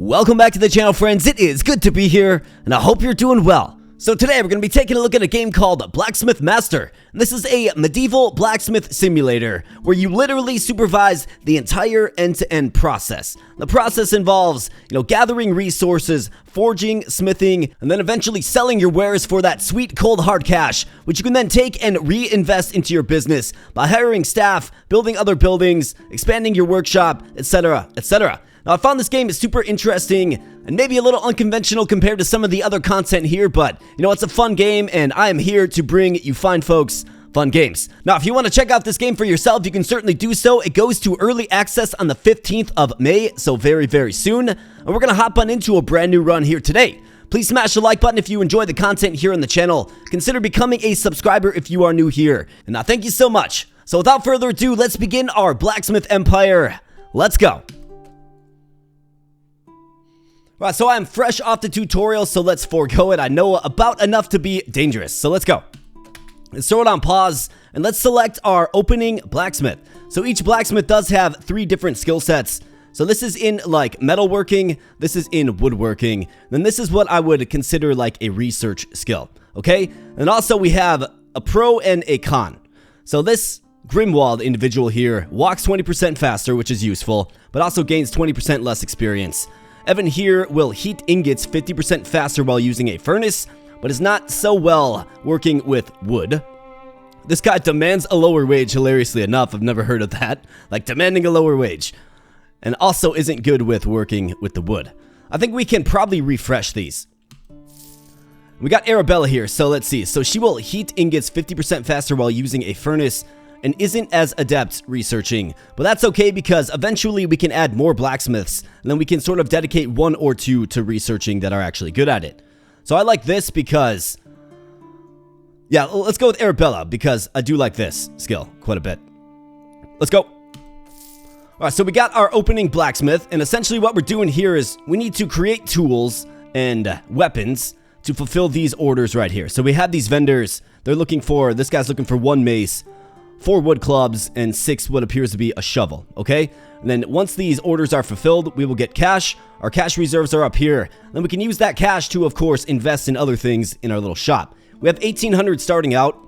Welcome back to the channel, friends. It is good to be here, and I hope you're doing well. So today we're going to be taking a look at a game called Blacksmith Master. And this is a medieval blacksmith simulator where you literally supervise the entire end-to-end process. The process involves, gathering resources, forging, smithing, and then eventually selling your wares for that sweet cold hard cash, which you can then take and reinvest into your business by hiring staff, building other buildings, expanding your workshop, etc., etc. Now, I found this game is super interesting and maybe a little unconventional compared to some of the other content here, but, it's a fun game, and I am here to bring you fine folks fun games. Now, if you want to check out this game for yourself, you can certainly do so. It goes to early access on the 15th of May, so very, very soon, and we're going to hop on into a brand new run here today. Please smash the like button if you enjoy the content here on the channel. Consider becoming a subscriber if you are new here, and I thank you so much. So without further ado, let's begin our blacksmith empire. Let's go. Alright, so I'm fresh off the tutorial, so let's forego it. I know about enough to be dangerous, so let's go. Let's throw it on pause, and let's select our opening blacksmith. So each blacksmith does have 3 different skill sets. So this is in, metalworking, this is in woodworking, then this is what I would consider, a research skill, okay? And also we have a pro and a con. So this Grimwald individual here walks 20% faster, which is useful, but also gains 20% less experience. Evan here will heat ingots 50% faster while using a furnace, but is not so well working with wood. This guy demands a lower wage, hilariously enough. I've never heard of that. Demanding a lower wage. And also isn't good with working with the wood. I think we can probably refresh these. We got Arabella here, so let's see. So she will heat ingots 50% faster while using a furnace, and isn't as adept researching, but that's okay because eventually we can add more blacksmiths, and then we can sort of dedicate 1 or 2 to researching that are actually good at it. So I like this because, yeah, let's go with Arabella because I do like this skill quite a bit. Let's go. Alright, so we got our opening blacksmith, and essentially what we're doing here is we need to create tools and weapons to fulfill these orders right here. So we have these vendors, this guy's looking for 1 mace, 4 wood clubs, and 6 what appears to be a shovel, okay? And then once these orders are fulfilled, we will get cash. Our cash reserves are up here. Then we can use that cash to, of course, invest in other things in our little shop. We have 1,800 starting out,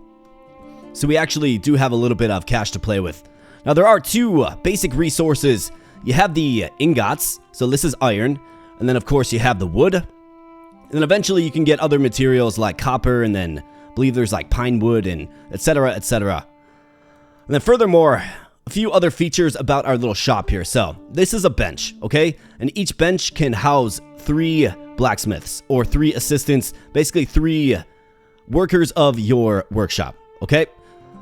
so we actually do have a little bit of cash to play with. Now, there are 2 basic resources. You have the ingots, so this is iron, and then, of course, you have the wood. And then eventually you can get other materials like copper, and then I believe there's pine wood, and etc., etc. And then furthermore, a few other features about our little shop here. So this is a bench, okay? And each bench can house 3 blacksmiths or 3 assistants, basically 3 workers of your workshop, okay?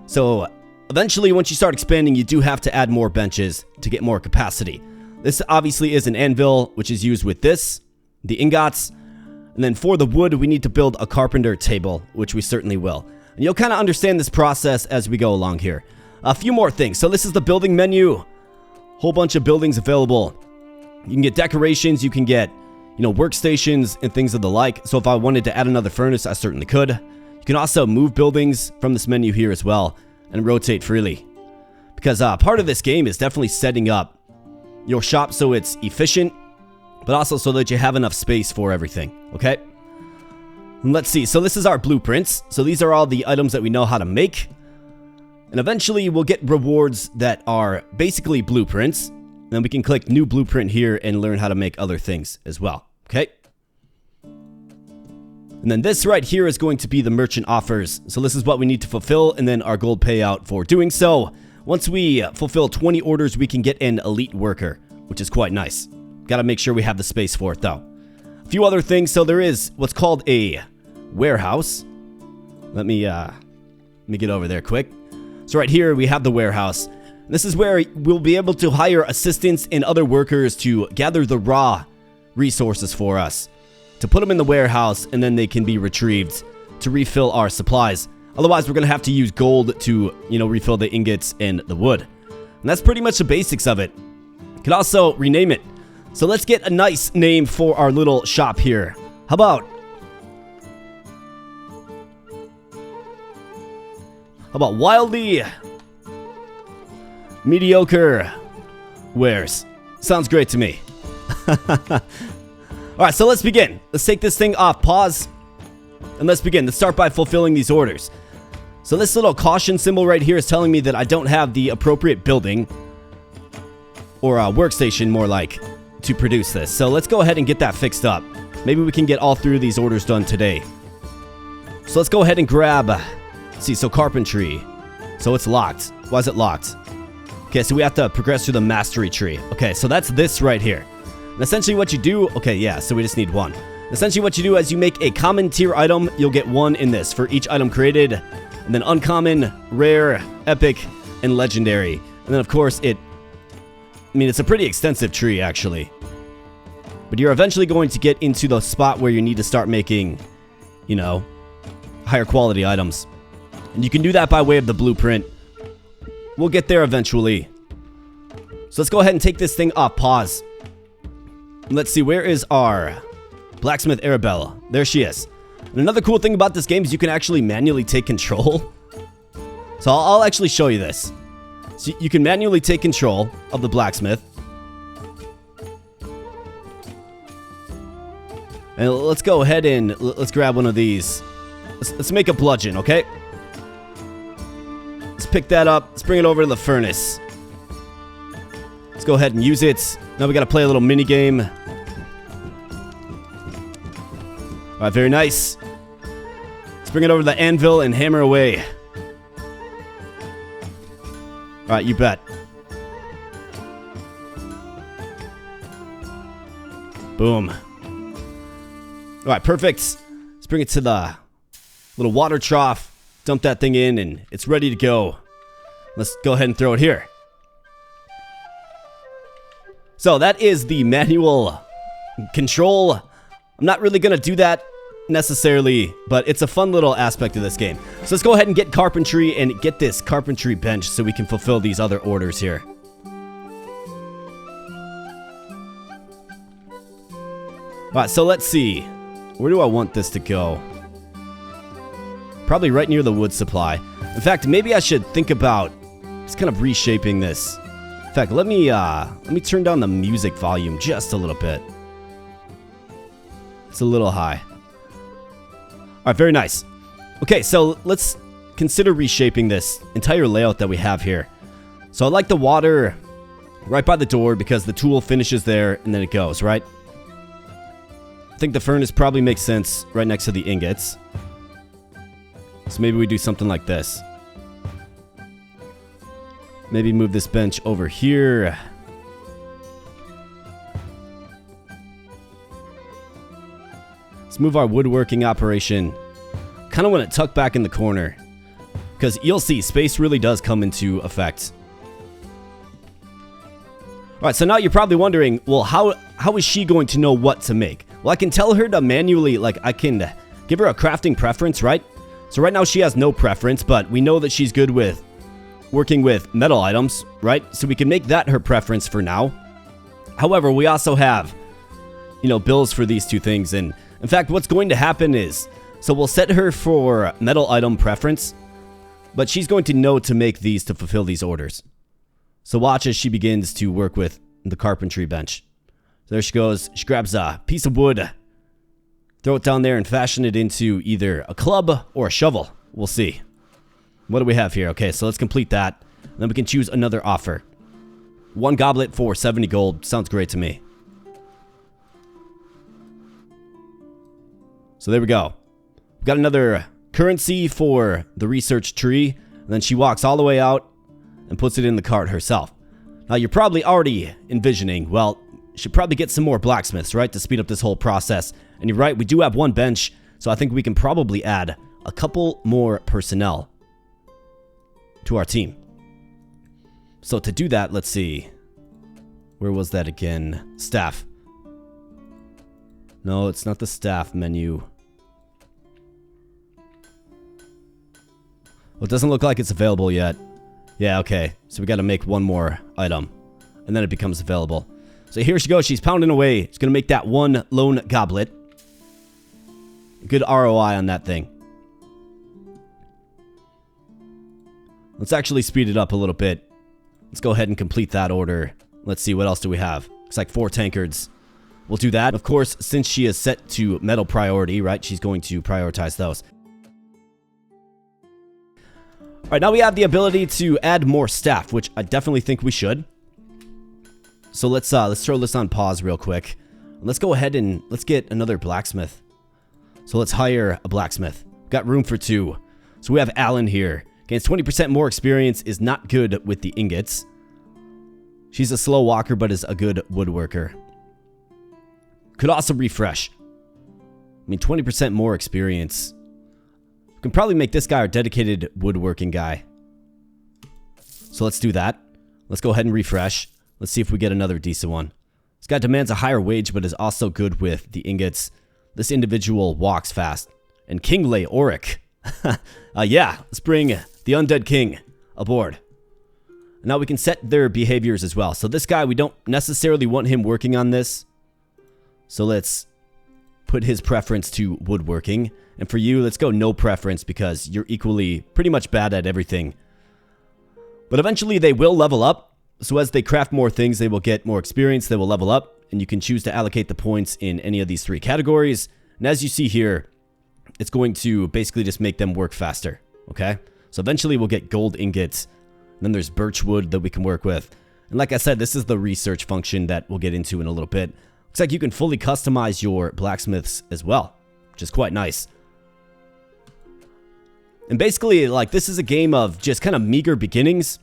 So eventually, once you start expanding, you do have to add more benches to get more capacity. This obviously is an anvil, which is used with this, the ingots. And then for the wood, we need to build a carpenter table, which we certainly will. And you'll kind of understand this process as we go along here. A few more things. So this is the building menu. Whole bunch of buildings available. You can get decorations. You can get, workstations and things of the like. So if I wanted to add another furnace, I certainly could. You can also move buildings from this menu here as well and rotate freely. Because part of this game is definitely setting up your shop so it's efficient, but also so that you have enough space for everything. Okay? And let's see. So this is our blueprints. So these are all the items that we know how to make. And eventually we'll get rewards that are basically blueprints. And then we can click new blueprint here and learn how to make other things as well. Okay. And then this right here is going to be the merchant offers. So this is what we need to fulfill, and then our gold payout for doing so. Once we fulfill 20 orders, we can get an elite worker, which is quite nice. Gotta make sure we have the space for it though. A few other things. So there is what's called a warehouse. Let me get over there quick. So right here, we have the warehouse. This is where we'll be able to hire assistants and other workers to gather the raw resources for us, to put them in the warehouse, and then they can be retrieved to refill our supplies. Otherwise, we're going to have to use gold to, refill the ingots and the wood. And that's pretty much the basics of it. You can also rename it. So let's get a nice name for our little shop here. How about wildly mediocre wares? Sounds great to me. Alright, so let's begin. Let's take this thing off pause. And let's begin. Let's start by fulfilling these orders. So this little caution symbol right here is telling me that I don't have the appropriate building. Or a workstation, more like, to produce this. So let's go ahead and get that fixed up. Maybe we can get all three of these orders done today. So let's go ahead and grab... Let's see, so carpentry. So it's locked. Why is it locked? Okay, so we have to progress through the mastery tree. Okay, so that's this right here. And essentially what you do... Okay, yeah, so we just need one. Essentially what you do is you make a common tier item, you'll get one in this for each item created. And then uncommon, rare, epic, and legendary. And then of course it... I mean, it's a pretty extensive tree, actually. But you're eventually going to get into the spot where you need to start making, you know, higher quality items. And you can do that by way of the blueprint. We'll get there eventually. So let's go ahead and take this thing off pause. Let's see, where is our Blacksmith Arabella? There she is. And another cool thing about this game is you can actually manually take control. So I'll actually show you this. So you can manually take control of the blacksmith. And let's go ahead and let's grab one of these. Let's make a bludgeon, okay? Let's pick that up. Let's bring it over to the furnace. Let's go ahead and use it. Now we gotta play a little mini game. Alright, very nice. Let's bring it over to the anvil and hammer away. Alright, you bet. Boom. Alright, perfect. Let's bring it to the little water trough. Dump that thing in and it's ready to go. Let's go ahead and throw it here. So that is the manual control. I'm not really going to do that necessarily, but it's a fun little aspect of this game. So let's go ahead and get carpentry and get this carpentry bench so we can fulfill these other orders here. Alright, so let's see. Where do I want this to go? Probably right near the wood supply. In fact, maybe I should think about just kind of reshaping this. In fact, let me turn down the music volume just a little bit. It's a little high. Alright, very nice. Okay, so let's consider reshaping this entire layout that we have here. So I like the water right by the door because the tool finishes there and then it goes, right? I think the furnace probably makes sense right next to the ingots. So maybe we do something like this. Maybe move this bench over here. Let's move our woodworking operation. Kind of want it tucked back in the corner. Because you'll see, space really does come into effect. Alright, so now you're probably wondering, well, how is she going to know what to make? Well, I can tell her to manually, like, I can give her a crafting preference, right? So right now she has no preference, but we know that she's good with working with metal items, right? So we can make that her preference for now. However, we also have, you know, bills for these two things. And in fact, what's going to happen is, so we'll set her for metal item preference, but she's going to know to make these to fulfill these orders. So watch as she begins to work with the carpentry bench. So there she goes. She grabs a piece of wood, throw it down there and fashion it into either a club or a shovel. We'll see. What do we have here? Okay, so let's complete that. And then we can choose another offer. 1 goblet for 70 gold. Sounds great to me. So there we go. We've got another currency for the research tree. And then she walks all the way out and puts it in the cart herself. Now you're probably already envisioning, well, should probably get some more blacksmiths, right, to speed up this whole process. And you're right, we do have one bench, so I think we can probably add a couple more personnel to our team. So to do that, let's see. Where was that again? Staff. No, it's not the staff menu. Well, it doesn't look like it's available yet. Yeah, okay. So we got to make one more item, and then it becomes available. So here she goes. She's pounding away. She's going to make that one lone goblet. Good ROI on that thing. Let's actually speed it up a little bit. Let's go ahead and complete that order. Let's see, what else do we have? Looks like 4 tankards. we'll do that. Of course, since she is set to metal priority, right, she's going to prioritize those. All right, now we have the ability to add more staff, which I definitely think we should. So let's throw this on pause real quick. Let's go ahead and let's get another blacksmith. So let's hire a blacksmith. Got room for 2. So we have Alan here. Gains 20% more experience, is not good with the ingots. She's a slow walker, but is a good woodworker. Could also refresh. I mean, 20% more experience. We can probably make this guy our dedicated woodworking guy. So let's do that. Let's go ahead and refresh. Let's see if we get another decent one. This guy demands a higher wage, but is also good with the ingots. This individual walks fast. And Kingley Auric. Yeah, let's bring the Undead King aboard. Now we can set their behaviors as well. So this guy, we don't necessarily want him working on this. So let's put his preference to woodworking. And for you, let's go no preference because you're equally pretty much bad at everything. But eventually they will level up. So as they craft more things, they will get more experience. They will level up. And you can choose to allocate the points in any of these 3 categories. And as you see here, it's going to basically just make them work faster. Okay? So eventually we'll get gold ingots. Then there's birch wood that we can work with. And like I said, this is the research function that we'll get into in a little bit. Looks like you can fully customize your blacksmiths as well, which is quite nice. And basically, like, this is a game of just kind of meager beginnings.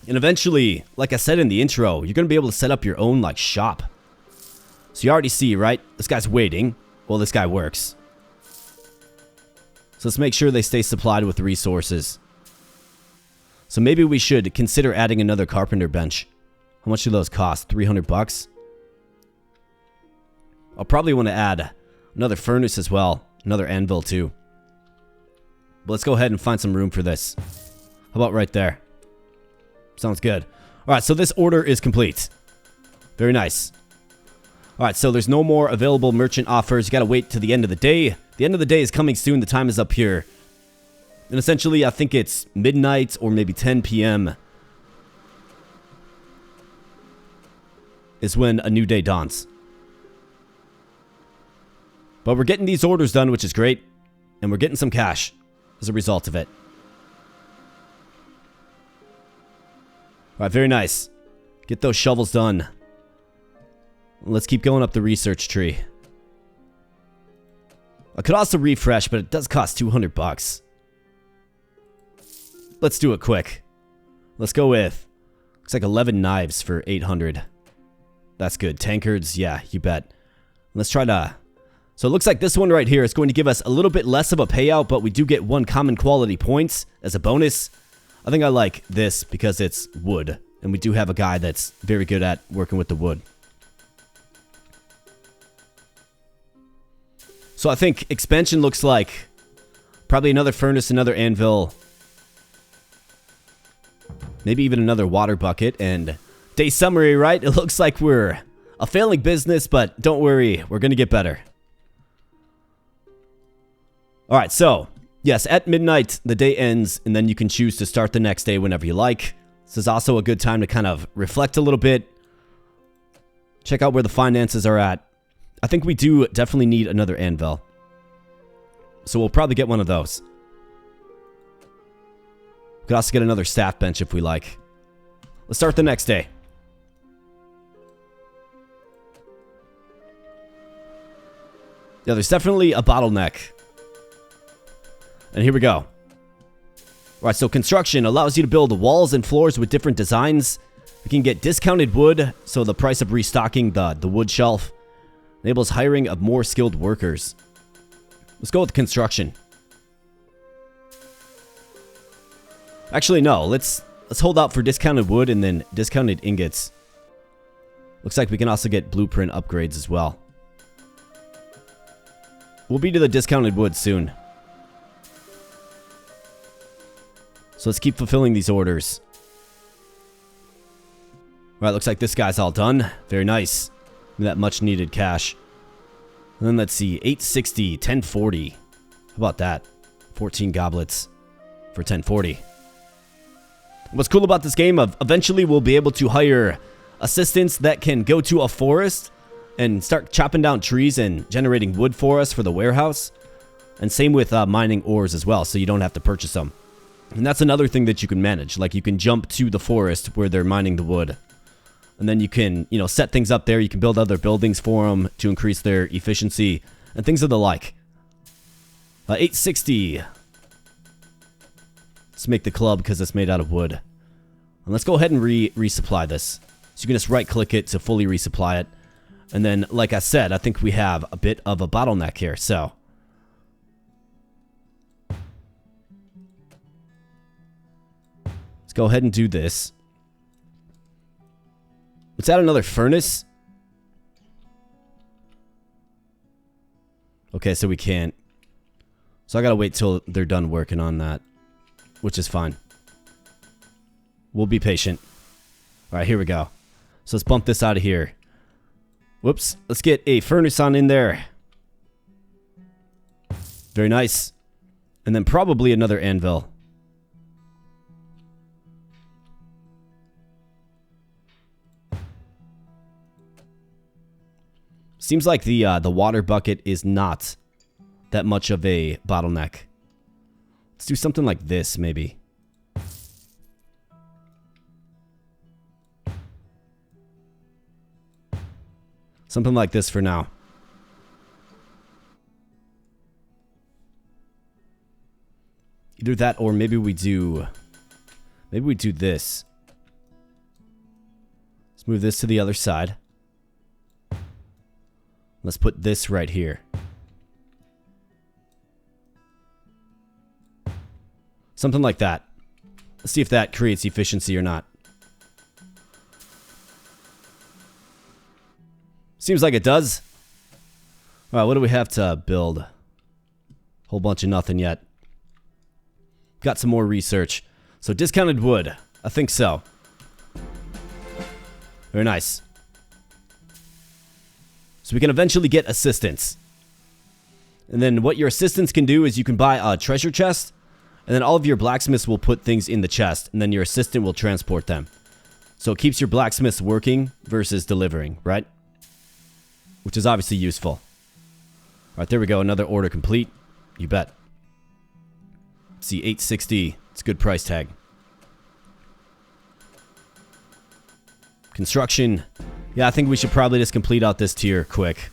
And eventually, like I said in the intro, you're going to be able to set up your own, like, shop. So you already see, right? This guy's waiting. Well, this guy works. So let's make sure they stay supplied with resources. So maybe we should consider adding another carpenter bench. How much do those cost? 300 bucks? I'll probably want to add another furnace as well. Another anvil too. But let's go ahead and find some room for this. How about right there? Sounds good. Alright, so this order is complete. Very nice. Alright, so there's no more available merchant offers. You gotta wait to the end of the day. The end of the day is coming soon. The time is up here. And essentially, I think it's midnight or maybe 10 p.m. is when a new day dawns. But we're getting these orders done, which is great. And we're getting some cash as a result of it. Alright, very nice. Get those shovels done. Let's keep going up the research tree. I could also refresh, but it does cost 200 bucks. Let's do it quick. Let's go with, looks like 11 knives for 800. That's good. Tankards, yeah, you bet. Let's try to, so it looks like this one right here is going to give us a little bit less of a payout, but we do get 1 common quality points as a bonus. I think I like this because it's wood, and we do have a guy that's very good at working with the wood. So I think expansion looks like probably another furnace, another anvil, maybe even another water bucket. And day summary, right? It looks like we're a failing business, but don't worry, we're going to get better. All right, so yes, at midnight, the day ends, and then you can choose to start the next day whenever you like. This is also a good time to kind of reflect a little bit. Check out where the finances are at. I think we do definitely need another anvil. So we'll probably get one of those. We could also get another staff bench if we like. Let's start the next day. Yeah, there's definitely a bottleneck. And here we go. Alright, so construction allows you to build walls and floors with different designs. We can get discounted wood, so the price of restocking the wood shelf enables hiring of more skilled workers. Let's go with construction. Actually, no. Let's hold out for discounted wood and then discounted ingots. Looks like we can also get blueprint upgrades as well. We'll be to the discounted wood soon. So let's keep fulfilling these orders. Alright, looks like this guy's all done. Very nice. That much needed cash. And then let's see, 860, 1040. How about that? 14 goblets for 1040. What's cool about this game, eventually we'll be able to hire assistants that can go to a forest and start chopping down trees and generating wood for us for the warehouse. And same with mining ores as well, so you don't have to purchase them. And that's another thing that you can manage. Like, you can jump to the forest where they're mining the wood. And then you can, set things up there. You can build other buildings for them to increase their efficiency and things of the like. 860. Let's make the club because it's made out of wood. And let's go ahead and resupply this. So you can just right-click it to fully resupply it. And then, like I said, I think we have a bit of a bottleneck here, so... let's go ahead and do this. Let's add another furnace. Okay, so we can't. So I gotta wait till they're done working on that, which is fine. We'll be patient. Alright, here we go. So let's bump this out of here. Whoops. Let's get a furnace on in there. Very nice. And then probably another anvil. Seems like the water bucket is not that much of a bottleneck. Let's do something like this, maybe. Something like this for now. Either that or maybe we do this. Let's move this to the other side. Let's put this right here. Something like that. Let's see if that creates efficiency or not. Seems like it does. Alright, what do we have to build? Whole bunch of nothing yet. Got some more research. So discounted wood. I think so. Very nice. So we can eventually get assistants. And then what your assistants can do is you can buy a treasure chest. And then all of your blacksmiths will put things in the chest. And then your assistant will transport them. So it keeps your blacksmiths working versus delivering, right? Which is obviously useful. Alright, there we go. Another order complete. You bet. Let's see, 860. It's a good price tag. Construction. Yeah, I think we should probably just complete out this tier quick.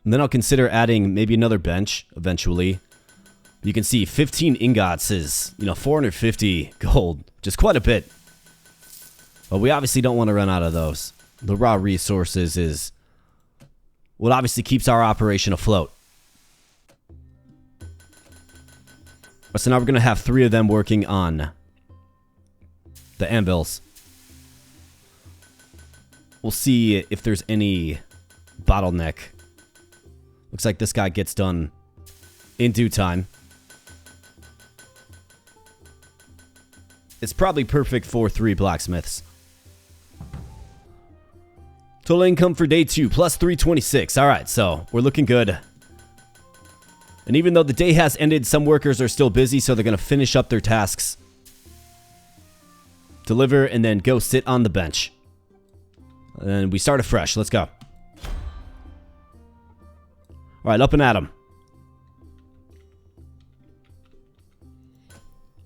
And then I'll consider adding maybe another bench eventually. You can see 15 ingots is, 450 gold. Which is quite a bit. But we obviously don't want to run out of those. The raw resources is what obviously keeps our operation afloat. So now we're going to have 3 of them working on the anvils. We'll see if there's any bottleneck. Looks like this guy gets done in due time. It's probably perfect for 3 blacksmiths. Total income for day 2, plus 326. Alright, so we're looking good. And even though the day has ended, some workers are still busy, so they're going to finish up their tasks. Deliver, and then go sit on the bench. And we start afresh. Let's go. Alright, up and at 'em.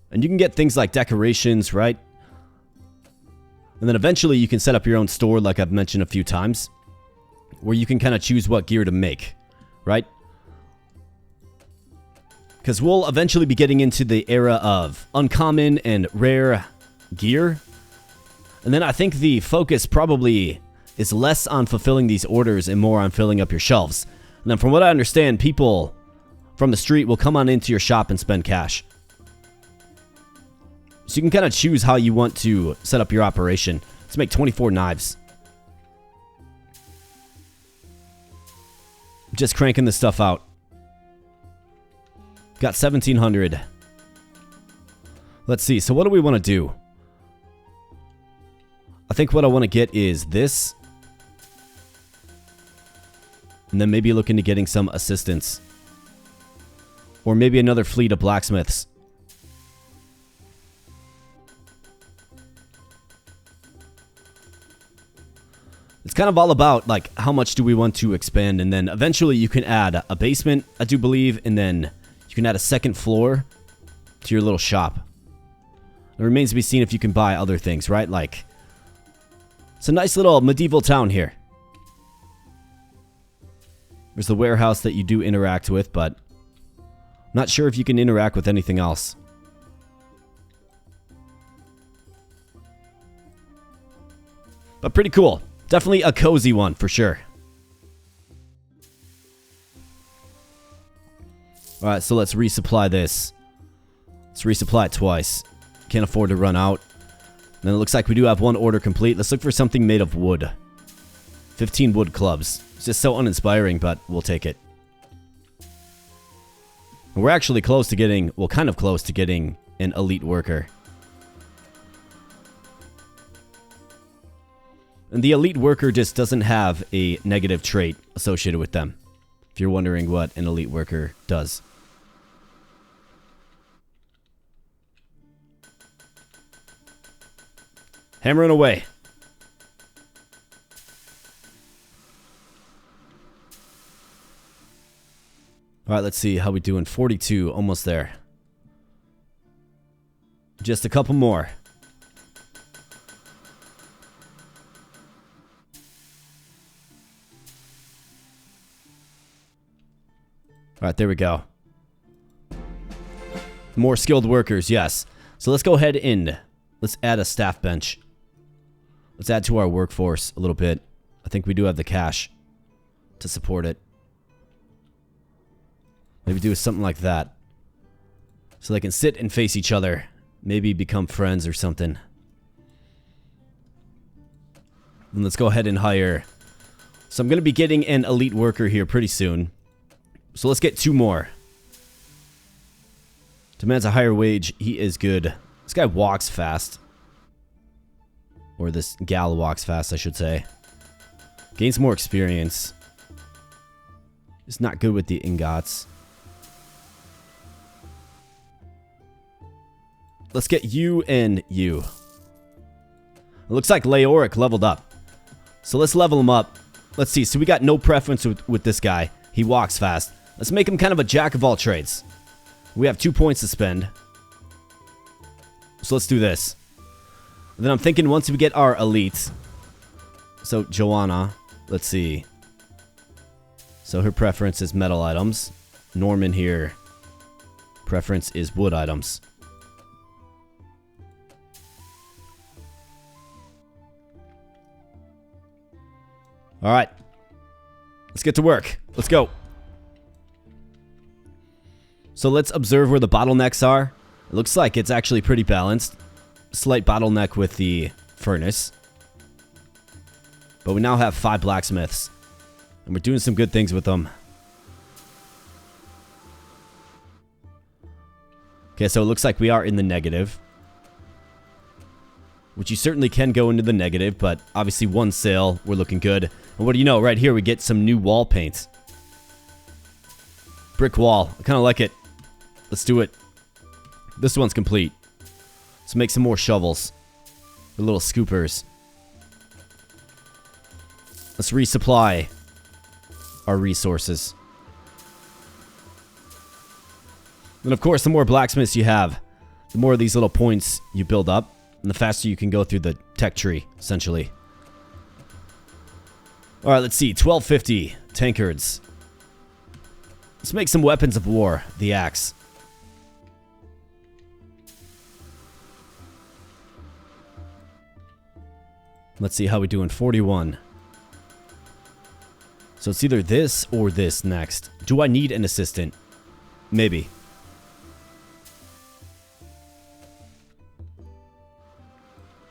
And you can get things like decorations, right? And then eventually you can set up your own store, like I've mentioned a few times, where you can kind of choose what gear to make, right? Because we'll eventually be getting into the era of uncommon and rare gear. And then I think the focus probably is less on fulfilling these orders and more on filling up your shelves. And then from what I understand, people from the street will come on into your shop and spend cash. So you can kind of choose how you want to set up your operation. Let's make 24 knives. Just cranking this stuff out. Got 1,700. Let's see. So what do we want to do? I think what I want to get is this. And then maybe look into getting some assistance. Or maybe another fleet of blacksmiths. It's kind of all about, like, how much do we want to expand, and then eventually you can add a basement, I do believe, and then you can add a second floor to your little shop. It remains to be seen if you can buy other things, right? Like, it's a nice little medieval town here. There's the warehouse that you do interact with, but I'm not sure if you can interact with anything else. But pretty cool. Definitely a cozy one, for sure. Alright, so let's resupply this. Let's resupply it twice. Can't afford to run out. And then it looks like we do have one order complete. Let's look for something made of wood. 15 wood clubs. It's just so uninspiring, but we'll take it. And we're actually close to getting, well, kind of close to getting an elite worker. And the elite worker just doesn't have a negative trait associated with them. If you're wondering what an elite worker does. Hammering away. Alright, let's see how we doing. 42, almost there. Just a couple more. Alright, there we go. More skilled workers, yes. So let's go ahead and let's add a staff bench. Let's add to our workforce a little bit. I think we do have the cash to support it. Maybe do something like that. So they can sit and face each other. Maybe become friends or something. And let's go ahead and hire. So I'm going to be getting an elite worker here pretty soon. So let's get 2 more. Demands a higher wage. He is good. This guy walks fast. Or this gal walks fast, I should say. Gains more experience. It's not good with the ingots. Let's get you and you. It looks like Leoric leveled up. So let's level him up. Let's see. So we got no preference with this guy. He walks fast. Let's make him kind of a jack of all trades. We have 2 points to spend. So let's do this. And then I'm thinking once we get our elites. So Joanna, let's see. So her preference is metal items. Norman here, preference is wood items. Alright. Let's get to work. Let's go. So let's observe where the bottlenecks are. It looks like it's actually pretty balanced. Slight bottleneck with the furnace. But we now have 5 blacksmiths. And we're doing some good things with them. Okay, so it looks like we are in the negative. Which you certainly can go into the negative, but obviously 1 sale, we're looking good. And what do you know, right here we get some new wall paint. Brick wall, I kind of like it. Let's do it. This one's complete. Let's make some more shovels. The little scoopers. Let's resupply our resources. And of course, the more blacksmiths you have, the more of these little points you build up, and the faster you can go through the tech tree, essentially. Alright, let's see. 1250 tankards. Let's make some weapons of war. The axe. Let's see how we do in 41. So it's either this or this next. Do I need an assistant? Maybe.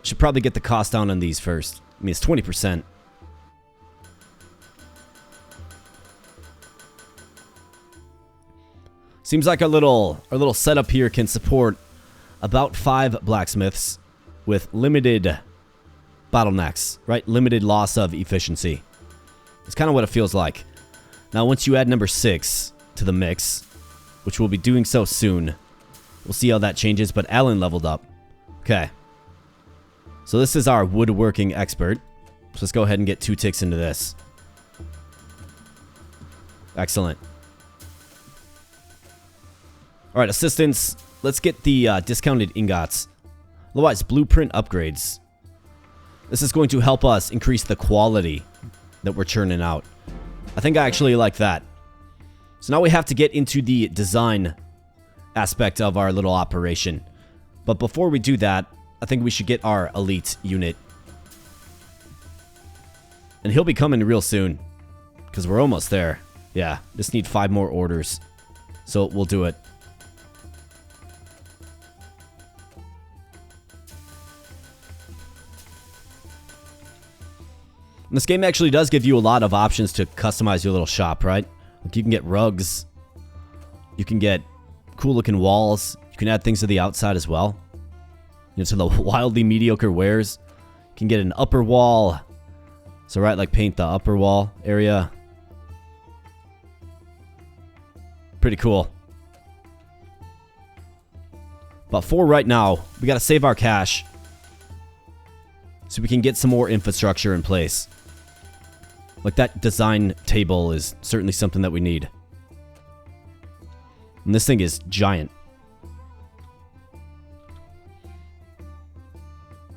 Should probably get the cost down on these first. I mean, it's 20%. Seems like our little setup here can support about 5 blacksmiths with limited bottlenecks, right? Limited loss of efficiency. It's kind of what it feels like. Now, once you add number 6 to the mix, which we'll be doing so soon, we'll see how that changes, but Alan leveled up. Okay. So this is our woodworking expert. So let's go ahead and get 2 ticks into this. Excellent. Alright, assistants. Let's get the discounted ingots. Otherwise, blueprint upgrades. This is going to help us increase the quality that we're churning out. I think I actually like that. So now we have to get into the design aspect of our little operation. But before we do that, I think we should get our elite unit. And he'll be coming real soon, because we're almost there. Yeah, just need 5 more orders. So we'll do it. And this game actually does give you a lot of options to customize your little shop, right? Like you can get rugs. You can get cool looking walls. You can add things to the outside as well. You know, to the wildly mediocre wares. You can get an upper wall. So right, like paint the upper wall area. Pretty cool. But for right now, we gotta save our cash so we can get some more infrastructure in place. Like that design table is certainly something that we need. And this thing is giant.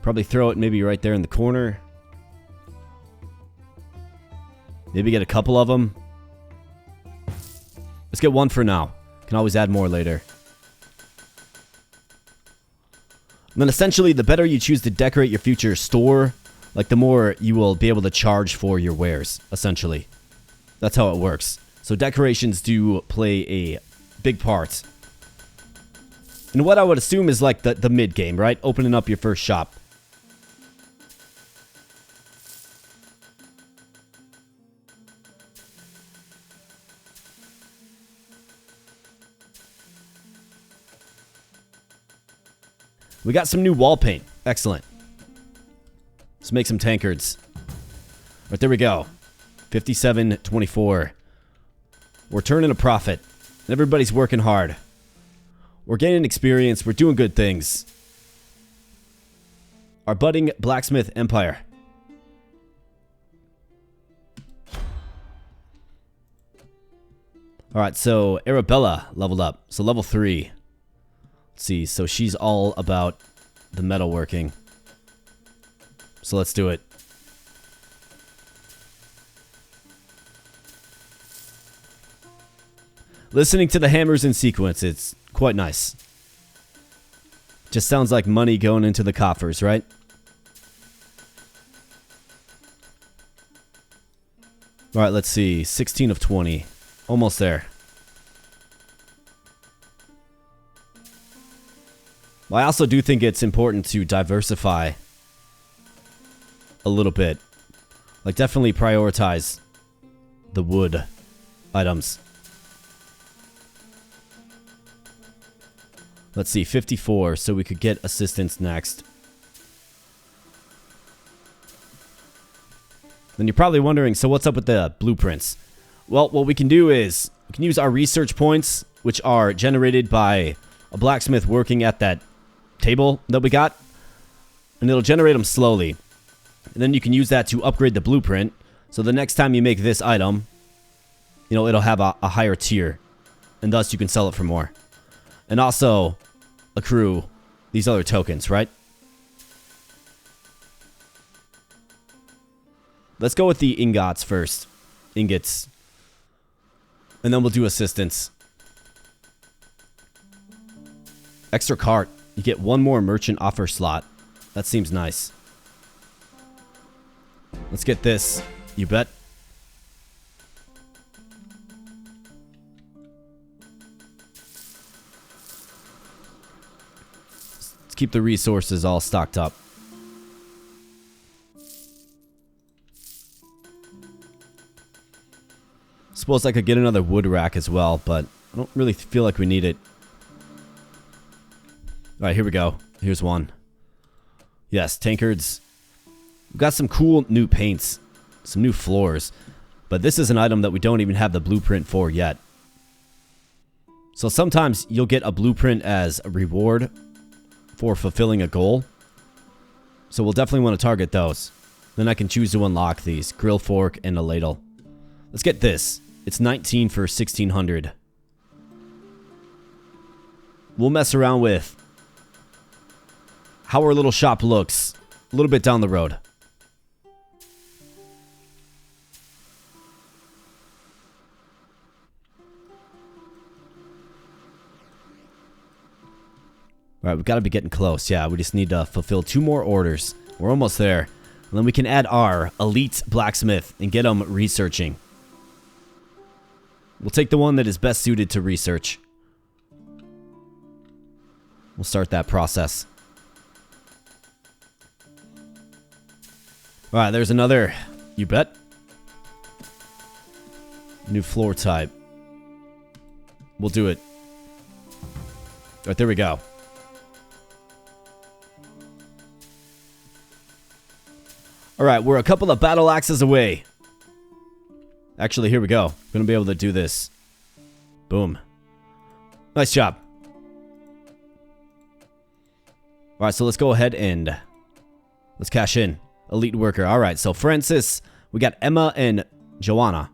Probably throw it maybe right there in the corner. Maybe get a couple of them. Let's get 1 for now. Can always add more later. And then essentially, the better you choose to decorate your future store, like the more you will be able to charge for your wares, essentially. That's how it works. So decorations do play a big part. And what I would assume is like the mid-game, right? Opening up your first shop. We got some new wall paint. Excellent. Let's make some tankards. Right, there we go. 57.24. We're turning a profit. And everybody's working hard. We're gaining experience. We're doing good things. Our budding blacksmith empire. Alright, so Arabella leveled up. So level 3. Let's see, so she's all about the metalworking. So let's do it. Listening to the hammers in sequence, it's quite nice. Just sounds like money going into the coffers, right? Alright, let's see. 16 of 20. Almost there. Well, I also do think it's important to diversify a little bit. Like, definitely prioritize the wood items. Let's see, 54, so we could get assistance next. Then you're probably wondering, so what's up with the blueprints? Well, what we can do is, we can use our research points, which are generated by a blacksmith working at that table that we got, and it'll generate them slowly. And then you can use that to upgrade the blueprint, so the next time you make this item, you know, it'll have a higher tier, and thus you can sell it for more. And also accrue these other tokens, right? Let's go with the ingots first. Ingots. And then we'll do assistance. Extra cart. You get 1 more merchant offer slot. That seems nice. Let's get this. You bet. Let's keep the resources all stocked up. Suppose I could get another wood rack as well, but I don't really feel like we need it. Alright, here we go. Here's one. Yes, tankards. We've got some cool new paints. Some new floors. But this is an item that we don't even have the blueprint for yet. So sometimes you'll get a blueprint as a reward for fulfilling a goal. So we'll definitely want to target those. Then I can choose to unlock these. Grill fork and a ladle. Let's get this. It's 19 for 1600. We'll mess around with how our little shop looks a little bit down the road. Alright, we've got to be getting close. Yeah, we just need to fulfill 2 more orders. We're almost there. And then we can add our elite blacksmith and get them researching. We'll take the one that is best suited to research. We'll start that process. Alright, there's another. You bet. New floor type. We'll do it. Alright, there we go. Alright, we're a couple of battle axes away. Actually, here we go. Gonna be able to do this. Boom. Nice job. Alright, so let's go ahead and let's cash in. Elite worker. Alright, so Francis, we got Emma and Joanna.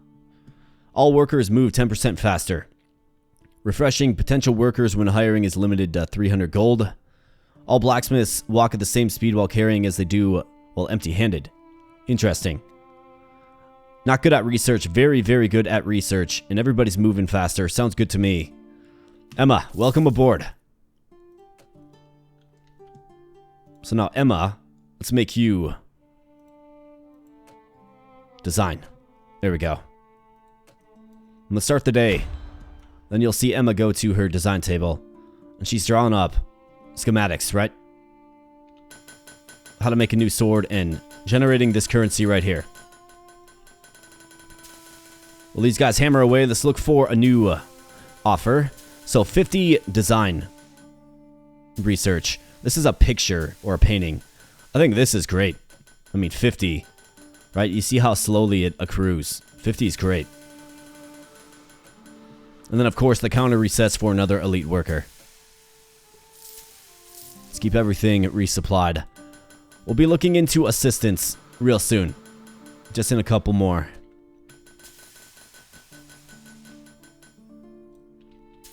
All workers move 10% faster. Refreshing potential workers when hiring is limited to 300 gold. All blacksmiths walk at the same speed while carrying as they do while empty-handed. Interesting. Not good at research. Very, very good at research. And everybody's moving faster. Sounds good to me. Emma, welcome aboard. So now, Emma, let's make you design. There we go. And let's start the day. Then you'll see Emma go to her design table. And she's drawing up schematics, right? How to make a new sword and generating this currency right here. Well, these guys hammer away. Let's look for a new offer. So 50 design research. This is a picture or a painting. I think this is great. I mean, 50, right? You see how slowly it accrues. 50 is great. And then, of course, the counter resets for another elite worker. Let's keep everything resupplied. We'll be looking into assistance real soon. Just in a couple more.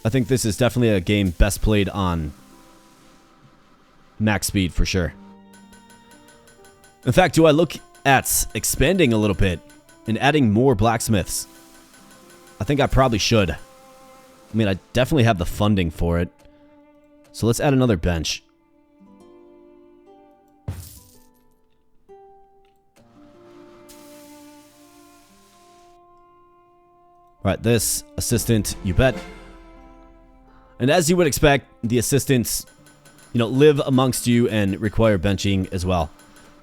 I think this is definitely a game best played on max speed for sure. In fact, do I look at expanding a little bit and adding more blacksmiths? I think I probably should. I mean, I definitely have the funding for it. So let's add another bench. Right, this assistant, you bet. And as you would expect, the assistants, you know, live amongst you and require benching as well.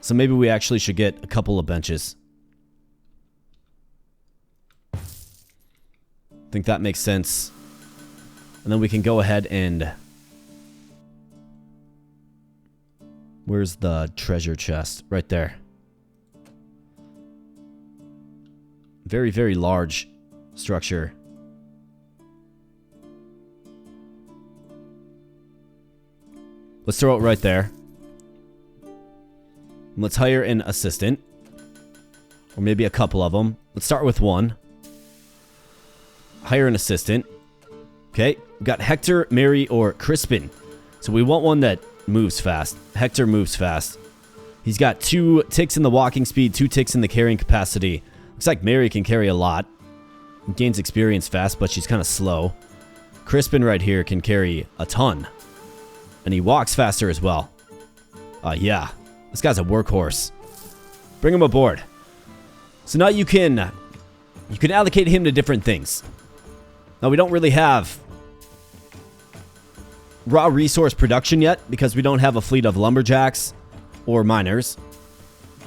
So maybe we actually should get a couple of benches. I think that makes sense. And then we can go ahead and... Where's the treasure chest? Right there. Very, very large structure. Let's throw it right there. Let's hire an assistant. Or maybe a couple of them. Let's start with one. Hire an assistant. Okay. We got Hector, Mary, or Crispin. So we want one that moves fast. Hector moves fast. He's got 2 ticks in the walking speed, 2 ticks in the carrying capacity. Looks like Mary can carry a lot. Gains experience fast, but she's kind of slow. Crispin right here can carry a ton. And he walks faster as well. Yeah. This guy's a workhorse. Bring him aboard. So now you can allocate him to different things. Now we don't really have raw resource production yet because we don't have a fleet of lumberjacks or miners.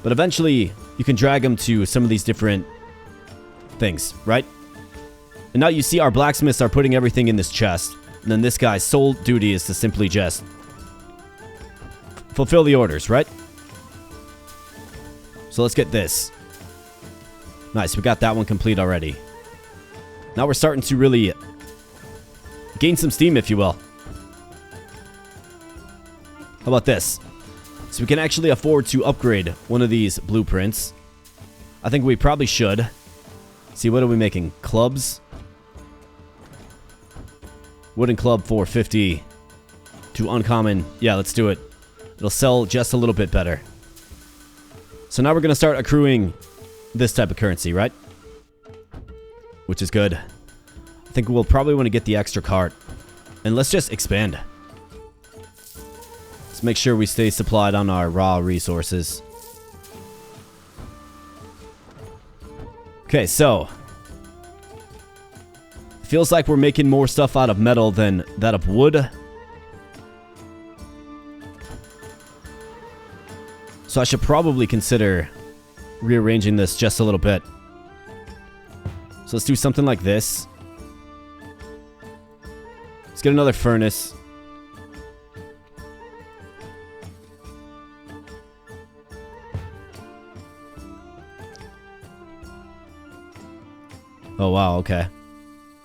But eventually you can drag them to some of these different things, right? And now you see our blacksmiths are putting everything in this chest. And then this guy's sole duty is to simply just fulfill the orders, right? So let's get this. Nice, we got that one complete already. Now we're starting to really gain some steam, if you will. How about this? So we can actually afford to upgrade one of these blueprints. I think we probably should. See, what are we making? Clubs? Wooden club 450 to uncommon. Yeah, let's do it. It'll sell just a little bit better. So now we're going to start accruing this type of currency, right? Which is good. I think we'll probably want to get the extra cart. And let's just expand. Let's make sure we stay supplied on our raw resources. Okay, so feels like we're making more stuff out of metal than that of wood. So I should probably consider rearranging this just a little bit. So let's do something like this. Let's get another furnace. Oh, wow, okay.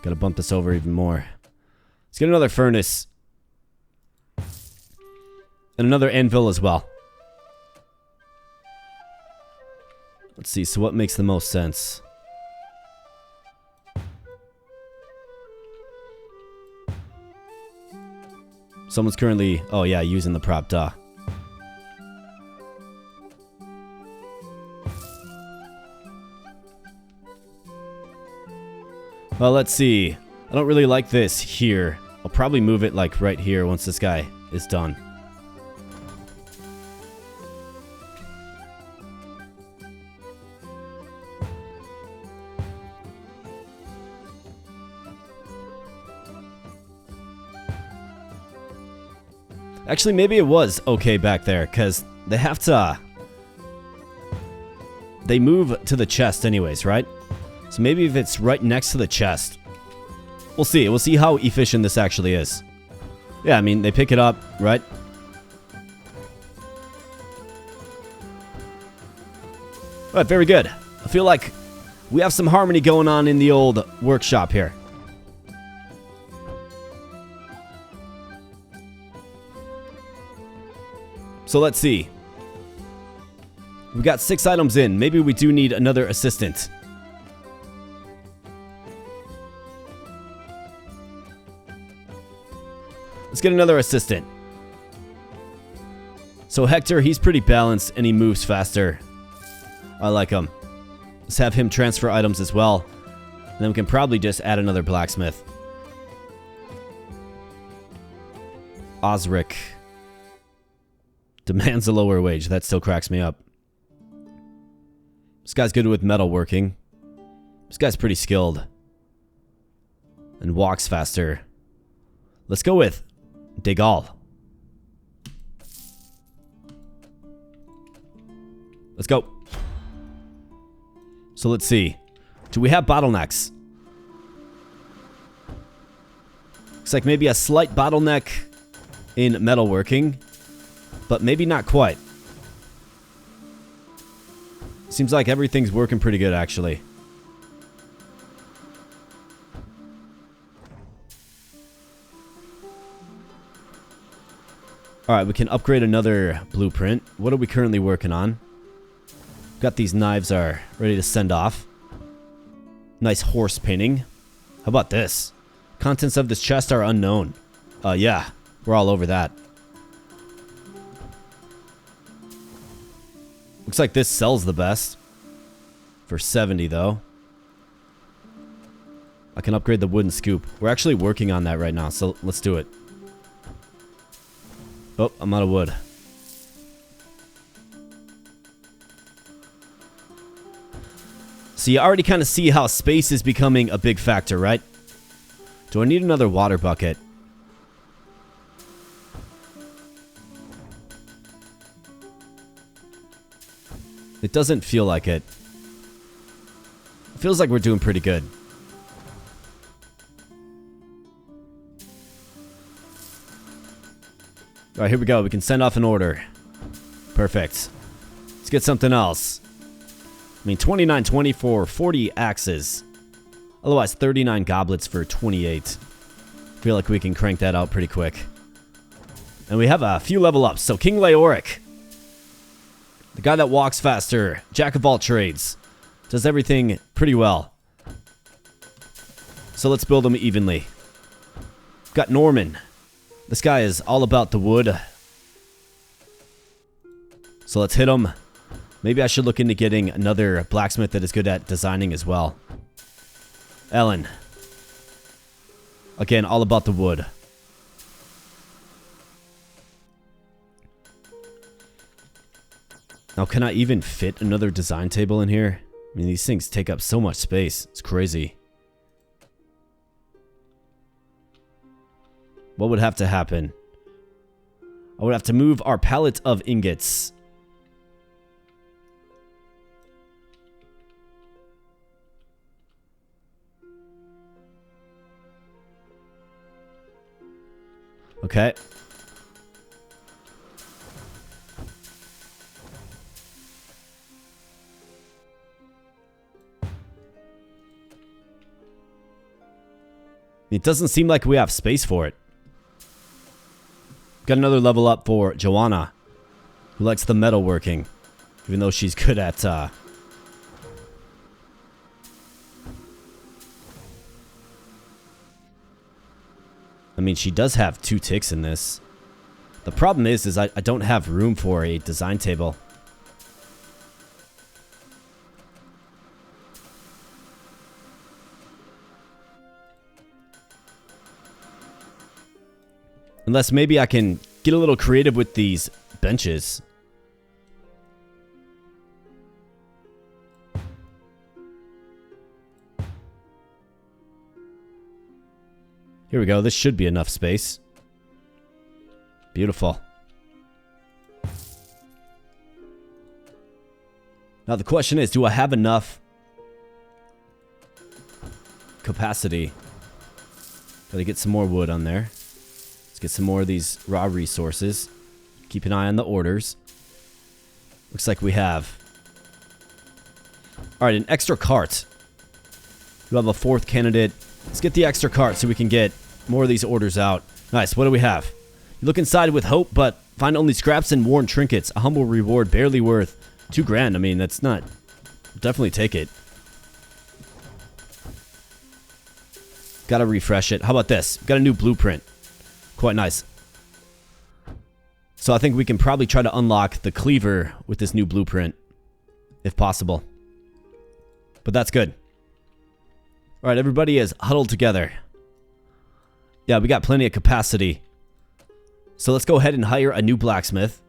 Gotta bump this over even more. Let's get another furnace. And another anvil as well. Let's see, so what makes the most sense? Someone's currently, oh yeah, using the prop, duh. Well, let's see. I don't really like this here. I'll probably move it like right here once this guy is done. Actually, maybe it was okay back there, because they have to... They move to the chest anyways, right? So maybe if it's right next to the chest. We'll see. We'll see how efficient this actually is. Yeah, I mean, they pick it up, right? Alright, very good. I feel like we have some harmony going on in the old workshop here. So let's see. We got 6 items in. Maybe we do need another assistant. Let's get another assistant. So Hector, he's pretty balanced and he moves faster. I like him. Let's have him transfer items as well. And then we can probably just add another blacksmith. Osric demands a lower wage. That still cracks me up. This guy's good with metalworking. This guy's pretty skilled. And walks faster. Let's go with Degal. Let's go. So let's see. Do we have bottlenecks? Looks like maybe a slight bottleneck in metalworking. But maybe not quite. Seems like everything's working pretty good, actually. Alright, we can upgrade another blueprint. What are we currently working on? Got these knives are ready to send off. Nice horse painting. How about this? Contents of this chest are unknown. Yeah, we're all over that. Looks like this sells the best. For 70 though. I can upgrade the wooden scoop. We're actually working on that right now, so let's do it. Oh, I'm out of wood. So you already kind of see how space is becoming a big factor, right? Do I need another water bucket? It doesn't feel like it. It feels like we're doing pretty good. Alright, here we go. We can send off an order. Perfect. Let's get something else. I mean, 29.20 for 40 axes. Otherwise, 39 goblets for 28. Feel like we can crank that out pretty quick. And we have a few level ups. So King Leoric The guy that walks faster. Jack of all trades. Does everything pretty well. So let's build them evenly. Got Norman. This guy is all about the wood. So let's hit him. Maybe I should look into getting another blacksmith that is good at designing as well. Ellen. Again, all about the wood. Now, can I even fit another design table in here? I mean, these things take up so much space. It's crazy. What would have to happen? I would have to move our pallet of ingots. Okay. It doesn't seem like we have space for it. Got another level up for Joanna, who likes the metalworking, even though she's good at I mean, she does have 2 ticks in this. The problem is I don't have room for a design table. Unless maybe I can get a little creative with these benches. Here we go. This should be enough space. Beautiful. Now the question is, do I have enough capacity? Gotta get some more wood on there. Let's get some more of these raw resources. Keep an eye on the orders. Looks like we have... Alright, an extra cart. We have a 4th candidate. Let's get the extra cart so we can get more of these orders out. Nice, what do we have? You look inside with hope, but find only scraps and worn trinkets. A humble reward barely worth $2,000. I mean, that's not... Definitely take it. Gotta refresh it. How about this? Got a new blueprint. Quite nice. So I think we can probably try to unlock the cleaver with this new blueprint, if possible. But that's good. Alright, everybody is huddled together. Yeah, we got plenty of capacity. So let's go ahead and hire a new blacksmith.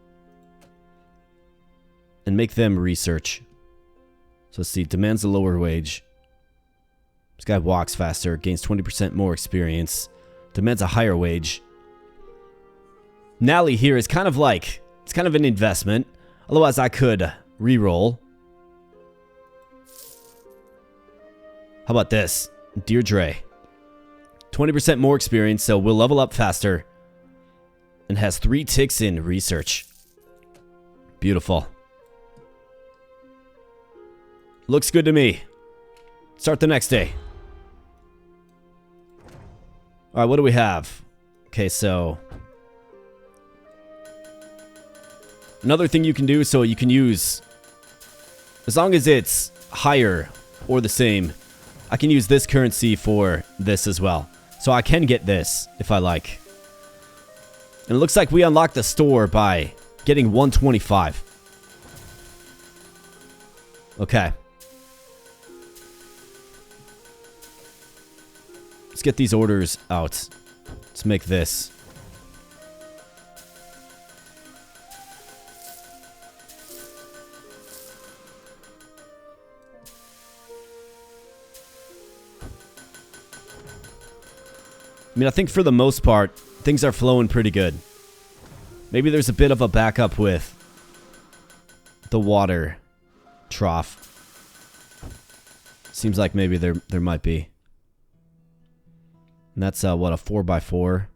And make them research. So let's see, demands a lower wage. This guy walks faster, gains 20% more experience. Demands a higher wage. Nally here is kind of like, it's kind of an investment. Otherwise I could re-roll. How about this? Deirdre. 20% more experience, so we'll level up faster. And has 3 ticks in research. Beautiful. Looks good to me. Start the next day. Alright, what do we have? Okay, so... Another thing you can do, so you can use... As long as it's higher or the same, I can use this currency for this as well. So I can get this if I like. And it looks like we unlocked the store by getting 125. Okay. Let's get these orders out. Let's make this. I mean, I think for the most part, things are flowing pretty good. Maybe there's a bit of a backup with the water trough. Seems like maybe there might be. And that's, what, a 4x4?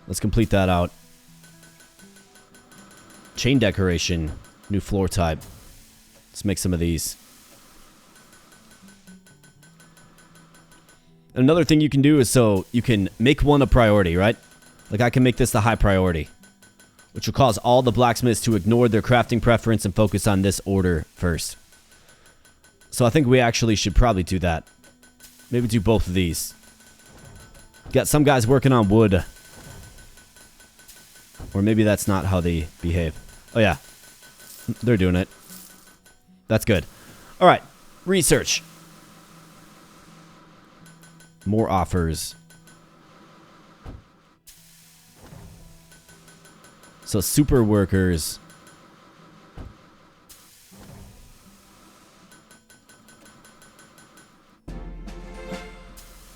Let's complete that out. Chain decoration. New floor type. Let's make some of these. Another thing you can do is so you can make one a priority, right? Like I can make this the high priority, which will cause all the blacksmiths to ignore their crafting preference and focus on this order first. So I think we actually should probably do that. Maybe do both of these. Got some guys working on wood. Or maybe that's not how they behave. Oh yeah. They're doing it. That's good. Alright. Research. More offers. So super workers.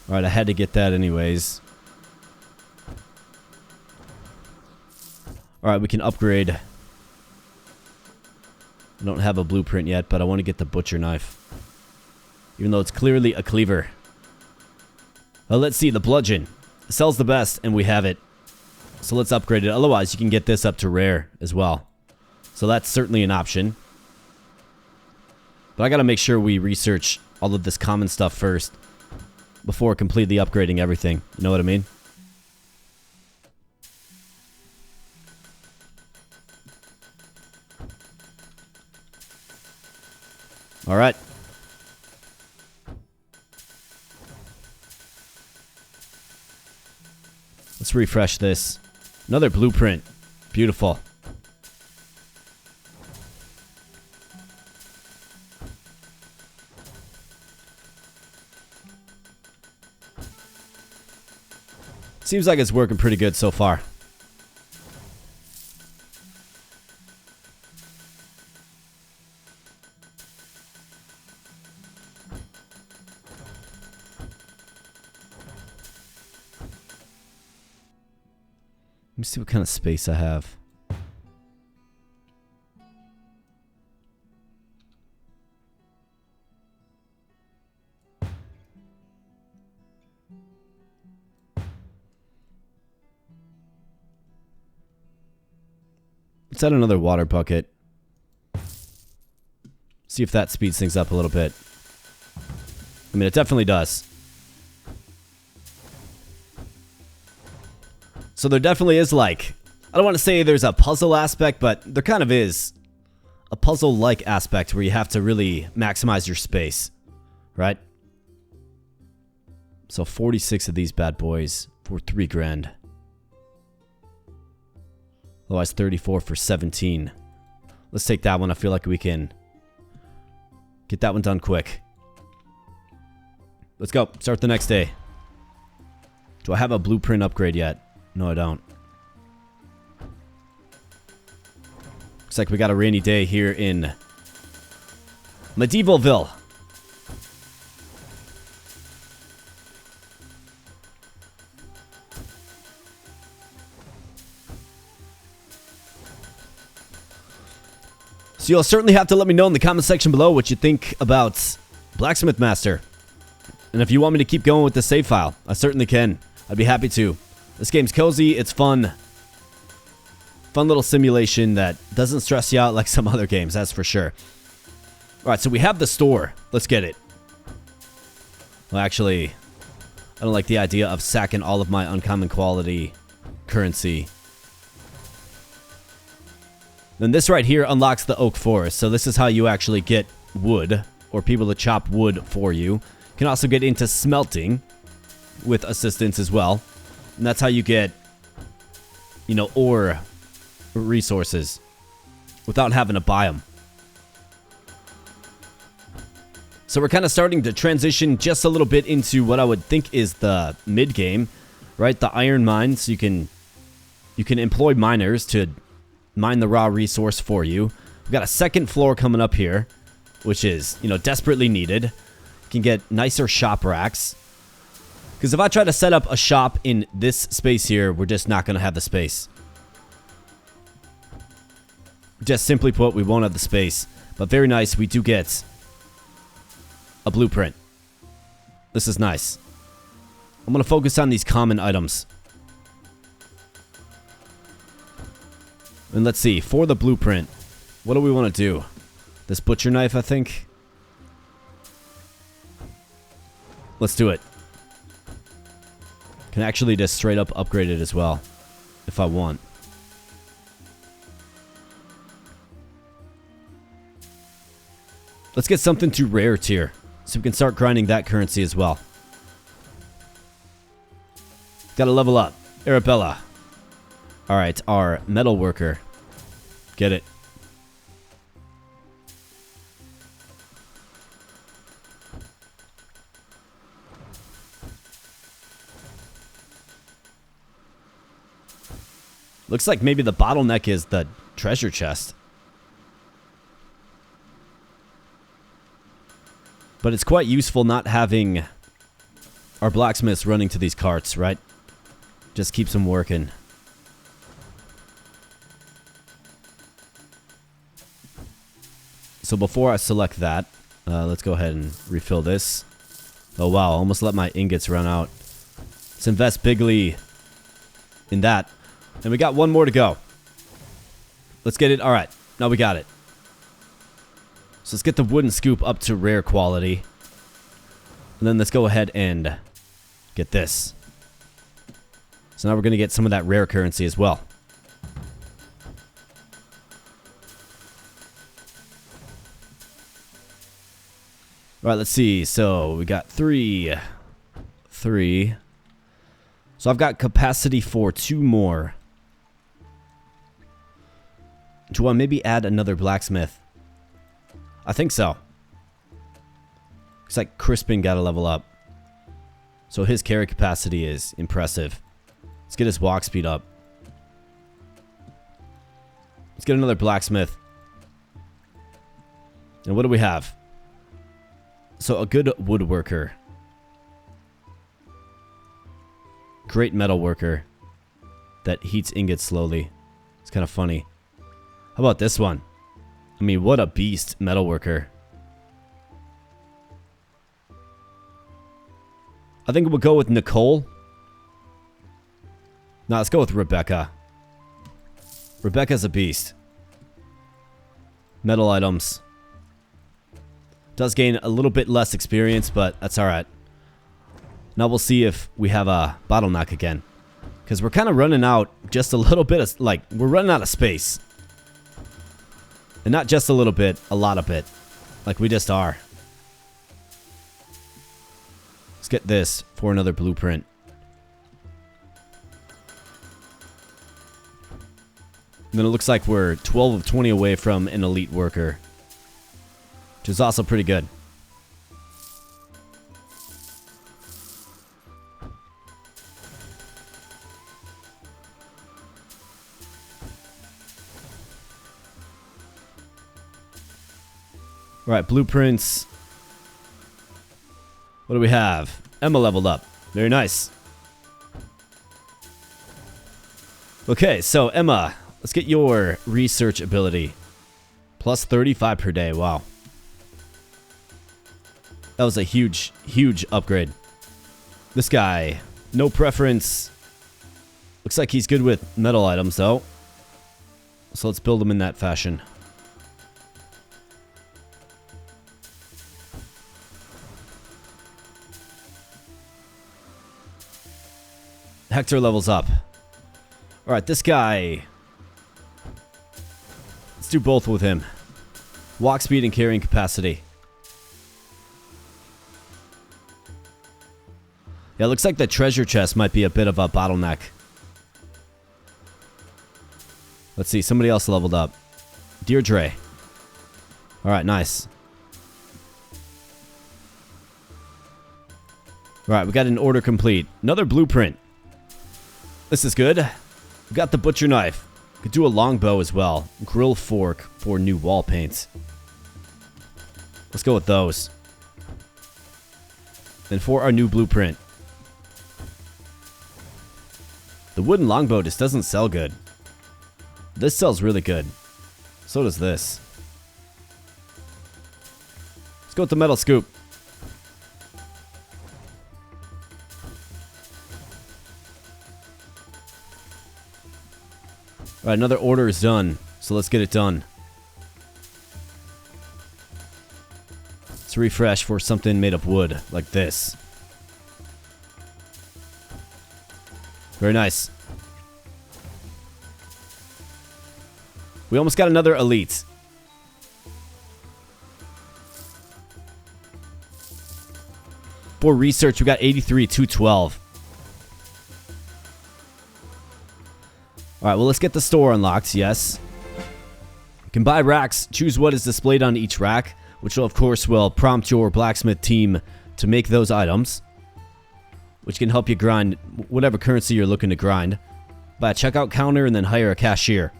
Alright, I had to get that anyways. Alright, we can upgrade. I don't have a blueprint yet, but I want to get the butcher knife. Even though it's clearly a cleaver. Well, let's see, the bludgeon. It sells the best, and we have it. So let's upgrade it. Otherwise, you can get this up to rare as well. So that's certainly an option. But I gotta make sure we research all of this common stuff first before completely upgrading everything. You know what I mean? Alright. Let's refresh this. Another blueprint. Beautiful. Seems like it's working pretty good so far. Let me see what kind of space I have. Let's add another water bucket. See if that speeds things up a little bit. I mean, it definitely does. So there definitely is, like, I don't want to say there's a puzzle aspect, but there kind of is a puzzle-like aspect where you have to really maximize your space, right? So 46 of these bad boys for 3 grand. Otherwise 34 for 17. Let's take that one. I feel like we can get that one done quick. Let's go. Start the next day. Do I have a blueprint upgrade yet? No, I don't. Looks like we got a rainy day here in Medievalville. So you'll certainly have to let me know in the comment section below what you think about Blacksmith Master. And if you want me to keep going with the save file, I certainly can. I'd be happy to. This game's cozy, it's fun. Fun little simulation that doesn't stress you out like some other games, that's for sure. Alright, so we have the store. Let's get it. Well, actually, I don't like the idea of sacking all of my uncommon quality currency. Then this right here unlocks the oak forest. So this is how you actually get wood, or people to chop wood for you. You can also get into smelting with assistance as well. And that's how you get, you know, ore resources without having to buy them. So we're kind of starting to transition just a little bit into what I would think is the mid game, right? The iron mines. You can employ miners to mine the raw resource for you. We've got a second floor coming up here, which is, you know, desperately needed. You can get nicer shop racks. Because if I try to set up a shop in this space here, we're just not going to have the space. Just simply put, we won't have the space. But very nice, we do get a blueprint. This is nice. I'm going to focus on these common items. And let's see, for the blueprint, what do we want to do? This butcher knife, I think. Let's do it. Can actually just straight up upgrade it as well, if I want. Let's get something to rare tier, so we can start grinding that currency as well. Gotta level up. Arabella. Alright, our metal worker. Get it. Looks like maybe the bottleneck is the treasure chest. But it's quite useful not having our blacksmiths running to these carts, right? Just keeps them working. So before I select that, let's go ahead and refill this. Oh wow, almost let my ingots run out. Let's invest bigly in that. And we got one more to go. Let's get it. Alright, now we got it. So let's get the wooden scoop up to rare quality. And then let's go ahead and get this. So now we're going to get some of that rare currency as well. Alright, let's see. So we got three. So I've got capacity for 2 more. Do I maybe add another blacksmith? I think so. Looks like Crispin got to level up. So his carry capacity is impressive. Let's get his walk speed up. Let's get another blacksmith. And what do we have? So a good woodworker. Great metal worker that heats ingots slowly. It's kind of funny. How about this one? I mean, what a beast metal worker. I think we'll go with Nicole. No, let's go with Rebecca. Rebecca's a beast. Metal items. Does gain a little bit less experience, but that's alright. Now we'll see if we have a bottleneck again. Because we're kind of running out just a little bit of, like, we're running out of space. And not just a little bit, a lot of it. Like we just are. Let's get this for another blueprint. And then it looks like we're 12 of 20 away from an elite worker. Which is also pretty good. Alright, blueprints. What do we have? Emma leveled up. Very nice. Okay, so Emma, let's get your research ability. Plus 35 per day. Wow. That was a huge, huge upgrade. This guy, no preference. Looks like he's good with metal items, though. So let's build him in that fashion. Hector levels up. Alright, this guy. Let's do both with him. Walk speed and carrying capacity. Yeah, it looks like the treasure chest might be a bit of a bottleneck. Let's see, somebody else leveled up. Deirdre. Alright, nice. Alright, we got an order complete. Another blueprint. This is good. We got the butcher knife. Could do a longbow as well. Grill fork for new wall paints. Let's go with those. And for our new blueprint. The wooden longbow just doesn't sell good. This sells really good. So does this. Let's go with the metal scoop. Alright, another order is done. So let's get it done. Let's refresh for something made of wood, like this. Very nice. We almost got another elite. For research, we got 83, 212. Alright, well, let's get the store unlocked, yes. You can buy racks, choose what is displayed on each rack, which will, of course, will prompt your blacksmith team to make those items, which can help you grind whatever currency you're looking to grind. Buy a checkout counter and then hire a cashier.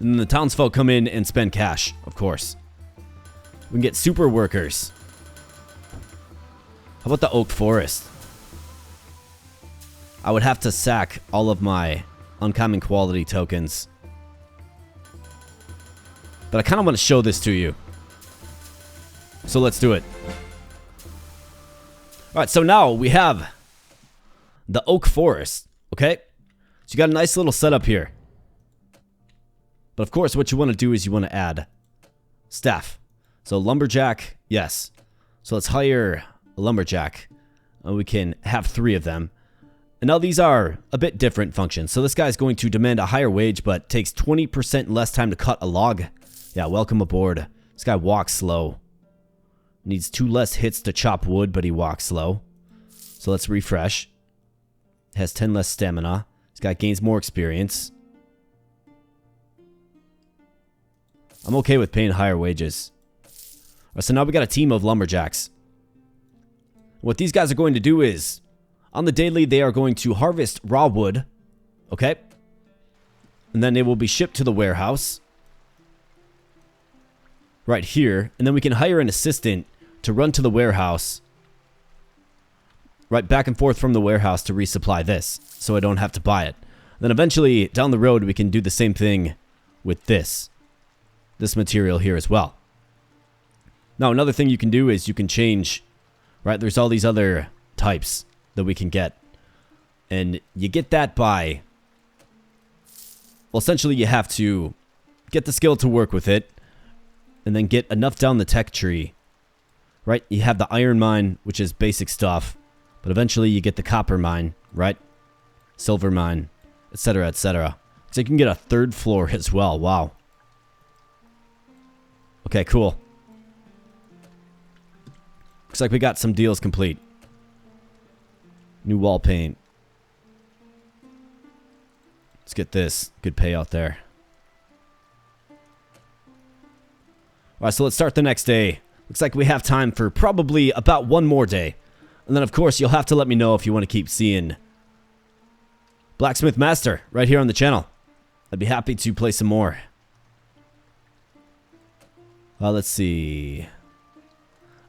And then the townsfolk come in and spend cash, of course. We can get super workers. How about the oak forest? I would have to sack all of my uncommon quality tokens. But I kind of want to show this to you. So let's do it. Alright, so now we have the oak forest. Okay? So you got a nice little setup here. But of course, what you want to do is you want to add staff. So lumberjack, yes. So let's hire a lumberjack. We can have 3 of them. And now these are a bit different functions. So this guy's going to demand a higher wage, but takes 20% less time to cut a log. Yeah, welcome aboard. This guy walks slow. Needs 2 less hits to chop wood, but he walks slow. So let's refresh. Has 10 less stamina. This guy gains more experience. I'm okay with paying higher wages. Alright, so now we got a team of lumberjacks. What these guys are going to do is, on the daily, they are going to harvest raw wood. Okay? And then they will be shipped to the warehouse. Right here. And then we can hire an assistant to run to the warehouse. Right back and forth from the warehouse to resupply this. So I don't have to buy it. Then eventually, down the road, we can do the same thing with this. This material here as well. Now, another thing you can do is you can change, right? There's all these other types that we can get. And you get that by, well, essentially you have to get the skill to work with it and then get enough down the tech tree, right? You have the iron mine, which is basic stuff, but eventually you get the copper mine, right? Silver mine, etc., etc. So you can get a 3rd floor as well. Wow. Okay, cool. Looks like we got some deals complete. New wall paint. Let's get this. Good payout there. Alright, so let's start the next day. Looks like we have time for probably about 1 more day. And then, of course, you'll have to let me know if you want to keep seeing Blacksmith Master right here on the channel. I'd be happy to play some more. Let's see.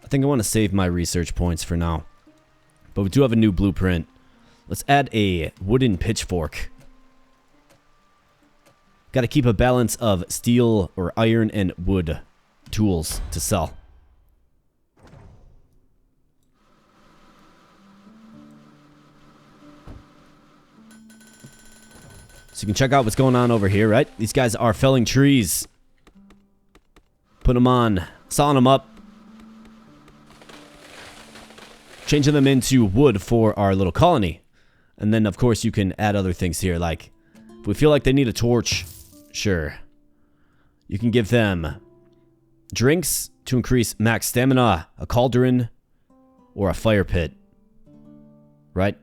I think I want to save my research points for now. But we do have a new blueprint. Let's add a wooden pitchfork. Got to keep a balance of steel or iron and wood tools to sell. So you can check out what's going on over here, right? These guys are felling trees. Put them on, sawing them up. Changing them into wood for our little colony. And then, of course, you can add other things here. Like, if we feel like they need a torch, sure. You can give them drinks to increase max stamina, a cauldron, or a fire pit. Right?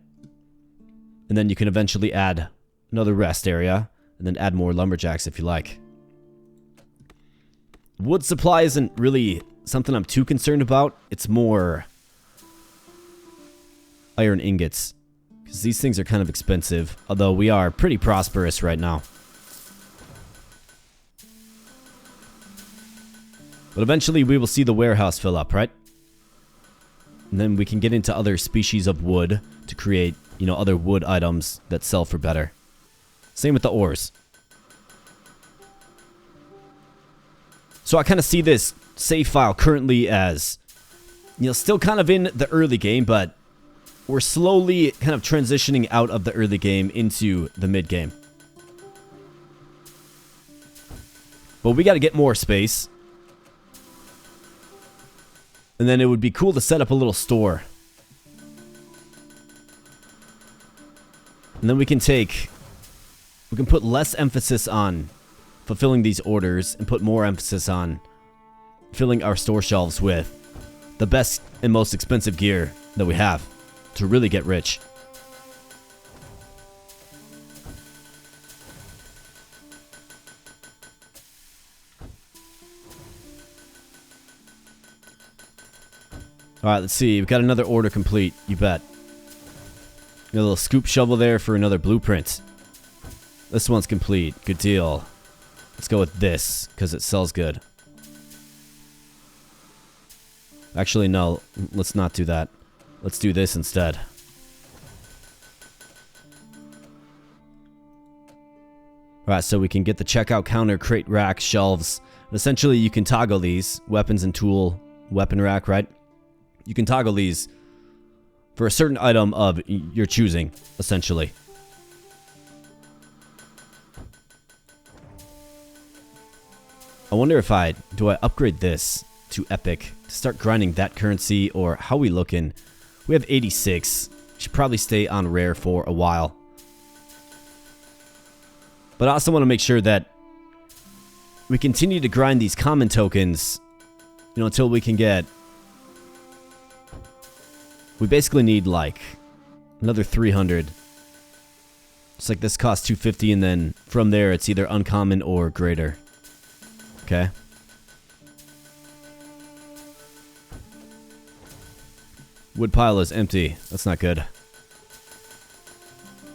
And then you can eventually add another rest area. And then add more lumberjacks if you like. Wood supply isn't really something I'm too concerned about. It's more iron ingots. Because these things are kind of expensive. Although we are pretty prosperous right now. But eventually we will see the warehouse fill up, right? And then we can get into other species of wood to create, you know, other wood items that sell for better. Same with the ores. So I kind of see this save file currently as, you know, still kind of in the early game, but we're slowly kind of transitioning out of the early game into the mid game. But we got to get more space. And then it would be cool to set up a little store. And then we can put less emphasis on fulfilling these orders and put more emphasis on filling our store shelves with the best and most expensive gear that we have to really get rich. Alright, let's see. We've got another order complete, you bet. Got a little scoop shovel there for another blueprint. This one's complete. Good deal. Let's go with this, because it sells good. Actually, no. Let's not do that. Let's do this instead. Alright, so we can get the checkout counter, crate rack, shelves. And essentially, you can toggle these. Weapons and tool, weapon rack, right? You can toggle these for a certain item of your choosing, essentially. I wonder if do I upgrade this to epic to start grinding that currency, or how we looking? We have 86. Should probably stay on rare for a while. But I also want to make sure that we continue to grind these common tokens, you know, until we can get... We basically need like another 300. It's like this costs 250, and then from there it's either uncommon or greater. Okay. Wood pile is empty. That's not good.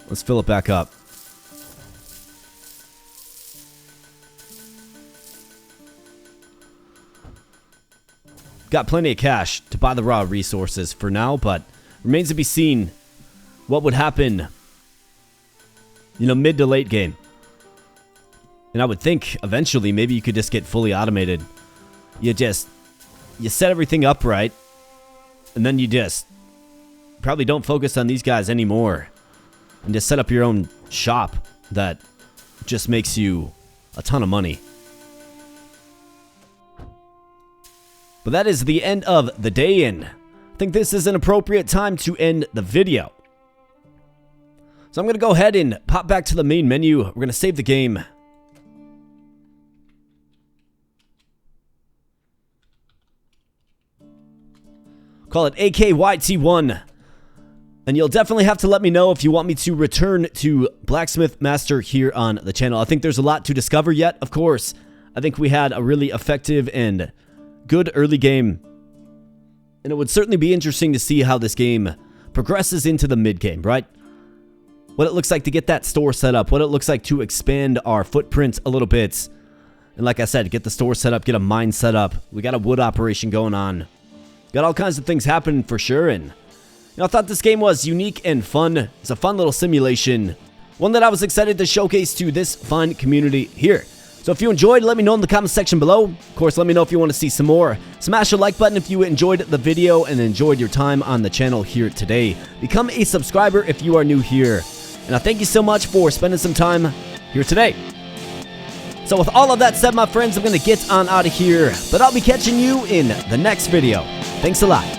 Let's fill it back up. Got plenty of cash to buy the raw resources for now, but remains to be seen what would happen, you know, mid to late game. And I would think eventually maybe you could just get fully automated. You set everything up right, and then you just probably don't focus on these guys anymore, and just set up your own shop that just makes you a ton of money. But that is the end of the day, and I think this is an appropriate time to end the video. So I'm going to go ahead and pop back to the main menu. We're going to save the game. Call it AKYT1. And you'll definitely have to let me know if you want me to return to Blacksmith Master here on the channel. I think there's a lot to discover yet, of course. I think we had a really effective and good early game, and it would certainly be interesting to see how this game progresses into the mid game, right? What it looks like to get that store set up, what it looks like to expand our footprint a little bit, and like I said, get the store set up, get a mine set up. We got a wood operation going on, got all kinds of things happening for sure. And you know, I thought this game was unique and fun. It's a fun little simulation, one that I was excited to showcase to this fine community here. So if you enjoyed, let me know in the comment section below. Of course, let me know if you want to see some more. Smash the like button if you enjoyed the video and enjoyed your time on the channel here today. Become a subscriber if you are new here. And I thank you so much for spending some time here today. So with all of that said, my friends, I'm going to get on out of here. But I'll be catching you in the next video. Thanks a lot.